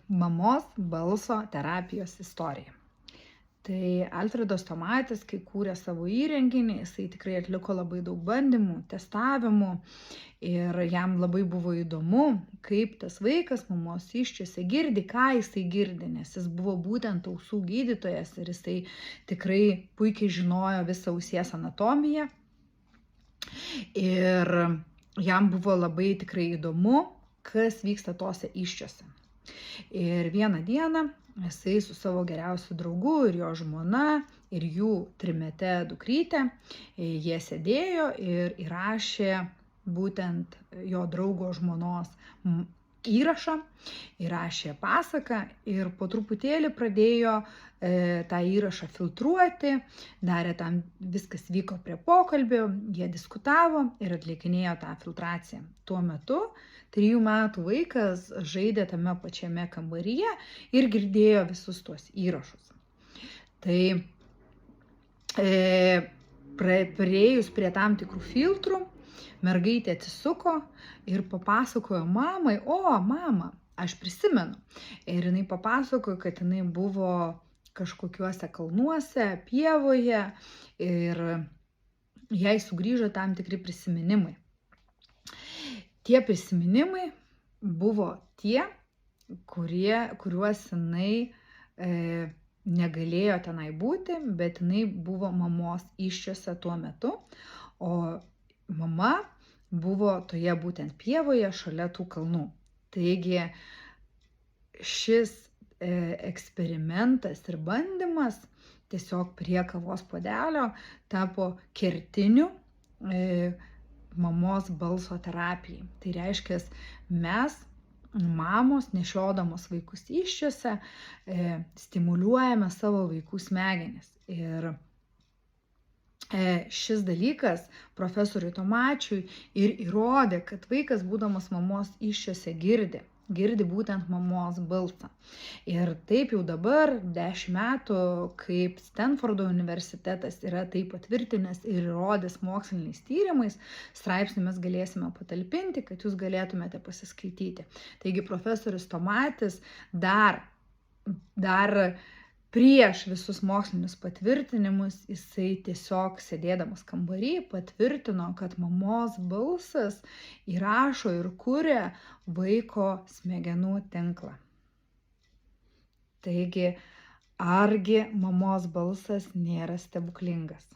Mamos balso terapijos istorija. Tai Alfredas Tomatis, kai kūrė savo įrenginį, jisai tikrai atliko labai daug bandymų, testavimų ir jam labai buvo įdomu, kaip tas vaikas mamos įsčiose girdi, ką jisai girdi, nes jis buvo būtent ausų gydytojas ir jisai tikrai puikiai žinojo visą ausies anatomiją. Ir jam buvo labai tikrai įdomu, kas vyksta tose įsčiose. Ir vieną dieną jisai su savo geriausiu draugu ir jo žmona ir jų trimete dukryte, jie sėdėjo ir įrašė būtent jo draugo žmonos įrašą, įrašė pasaką ir po truputėlį pradėjo tą įrašą filtruoti, darė tam, viskas vyko prie pokalbio, jie diskutavo ir atlikinėjo tą filtraciją. Tuo metu 3 metų vaikas žaidė tame pačiame kambaryje ir girdėjo visus tuos įrašus. Tai priėjus prie tam tikrų filtrų, mergaitė atsisuko ir papasakojo mamai, mama, aš prisimenu. Ir jinai papasakojo, kad jinai buvo kažkokiuose kalnuose, pievoje ir jai sugrįžo tam tikri prisiminimai. Tie prisiminimai buvo tie, kuriuos jinai negalėjo tenai būti, bet jinai buvo mamos įsčiose tuo metu, o mama buvo toje būtent pievoje šalia tų kalnų. Taigi šis eksperimentas ir bandymas tiesiog prie kavos puodelio tapo kertiniu mamos balso terapijai. Tai reiškia, mes, mamos, nešiodamos vaikus įsčiose, stimuliuojame savo vaikų smegenis. Ir šis dalykas profesoriui Tomačiui ir įrodė, kad vaikas, būdamas mamos įsčiose, girdi būtent mamos balsą. Ir taip jau dabar 10 metų, kaip Stanfordo universitetas yra tai patvirtinęs ir įrodęs moksliniais tyrimais, straipsnį mes galėsime patalpinti, kad jūs galėtumėte pasiskaityti. Taigi profesorius Tomatis dar prieš visus mokslinius patvirtinimus, jisai tiesiog sėdėdamas kambarį patvirtino, kad mamos balsas įrašo ir kuria vaiko smegenų tinklą. Taigi, argi mamos balsas nėra stebuklingas?